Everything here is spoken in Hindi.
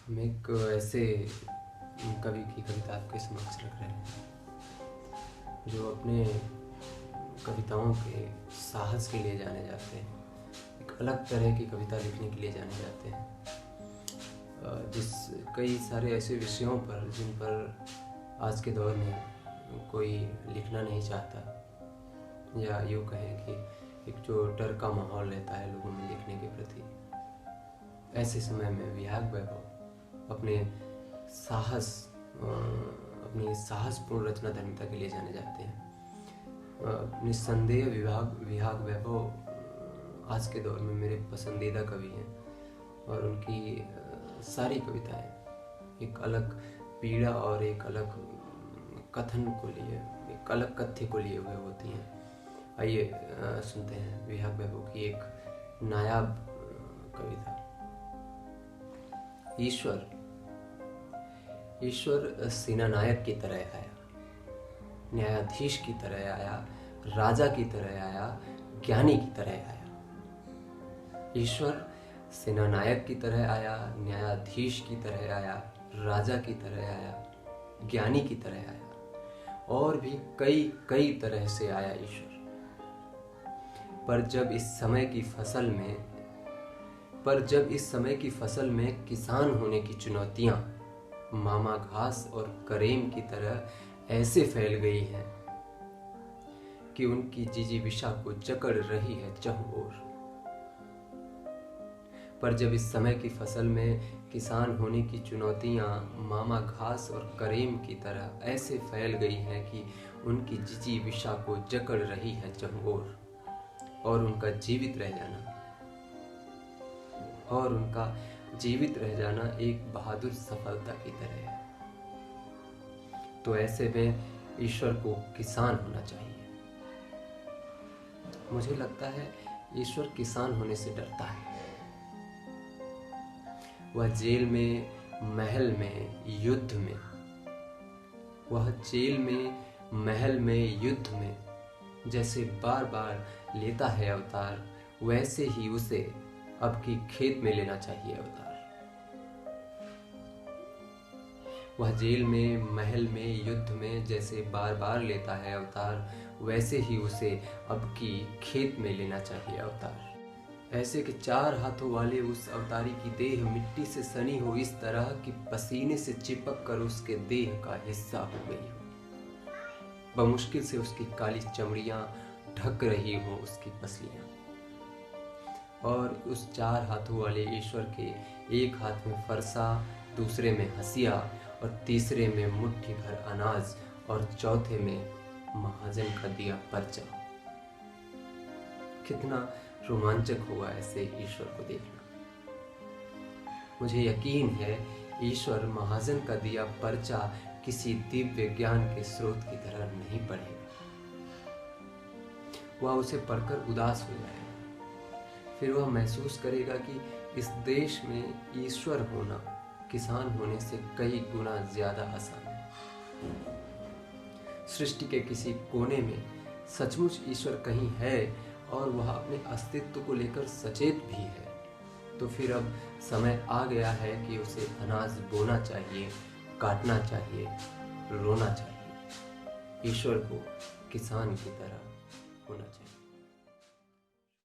हम एक ऐसे कवि की कविता आपके समक्ष रख रहे हैं जो अपने कविताओं के साहस के लिए जाने जाते हैं। एक अलग तरह की कविता लिखने के लिए जाने जाते हैं, जिस कई सारे ऐसे विषयों पर जिन पर आज के दौर में कोई लिखना नहीं चाहता, या यूँ कहें कि एक जो डर का माहौल रहता है लोगों में लिखने के प्रति। ऐसे समय में विहाग वैभव अपने साहसपूर्ण रचना धर्मिता के लिए जाने जाते हैं। निस्संदेह विहाग वैभव आज के दौर में मेरे पसंदीदा कवि हैं और उनकी सारी कविताएं एक अलग पीड़ा और एक अलग कथन को लिए, एक अलग कथ्य को लिए हुए होती हैं। आइए सुनते हैं विहाग वैभव की एक नायाब कविता। ईश्वर सेनानायक की तरह आया, न्यायाधीश की तरह आया, राजा की तरह आया, ज्ञानी की तरह आया। ईश्वर सेनानायक की तरह आया, न्यायाधीश की तरह आया, राजा की तरह आया, ज्ञानी की तरह आया, और भी कई तरह से आया ईश्वर। पर जब इस समय की फसल में किसान होने की चुनौतियां मामा घास और करेम की तरह ऐसे फैल गई हैं कि उनकी जिजीविषा को जकड़ रही है चहुं ओर। पर जब इस समय की फसल में किसान होने की चुनौतियां मामा घास और करेम की तरह ऐसे फैल गई हैं कि उनकी जिजीविषा को जकड़ रही है चहुं ओर, और उनका जीवित रह जाना एक बहादुर सफलता की तरह है। तो ऐसे में ईश्वर को किसान होना चाहिए। मुझे लगता है ईश्वर किसान होने से डरता है। वह जेल में, महल में, युद्ध में जैसे बार बार लेता है अवतार, वैसे ही उसे अब की खेत में लेना चाहिए अवतार। वह जेल में, महल में, युद्ध में जैसे बार बार लेता है अवतार, वैसे ही उसे अब की खेत में लेना चाहिए अवतार। ऐसे कि 4 हाथों वाले उस अवतारी की देह मिट्टी से सनी हो इस तरह कि पसीने से चिपक कर उसके देह का हिस्सा हो गई हो। बमुश्किल से उसकी काली चमड़ियां ढक रही हो उसकी पसलियां, और उस 4 हाथों वाले ईश्वर के एक हाथ में फरसा, दूसरे में हंसिया, और तीसरे में मुट्ठी भर अनाज, और चौथे में महाजन का दिया पर्चा। कितना रोमांचक होगा ऐसे ईश्वर को देखना। मुझे यकीन है ईश्वर महाजन का दिया पर्चा किसी दिव्य ज्ञान के स्रोत की तरह नहीं पढ़ेगा। वह उसे पढ़कर उदास हो जाएगा। फिर वह महसूस करेगा कि इस देश में ईश्वर होना किसान होने से कई गुना ज्यादा आसान है। सृष्टि के किसी कोने में सचमुच ईश्वर कहीं है और वह अपने अस्तित्व को लेकर सचेत भी है, तो फिर अब समय आ गया है कि उसे अनाज बोना चाहिए, काटना चाहिए, रोना चाहिए। ईश्वर को किसान की तरह होना चाहिए।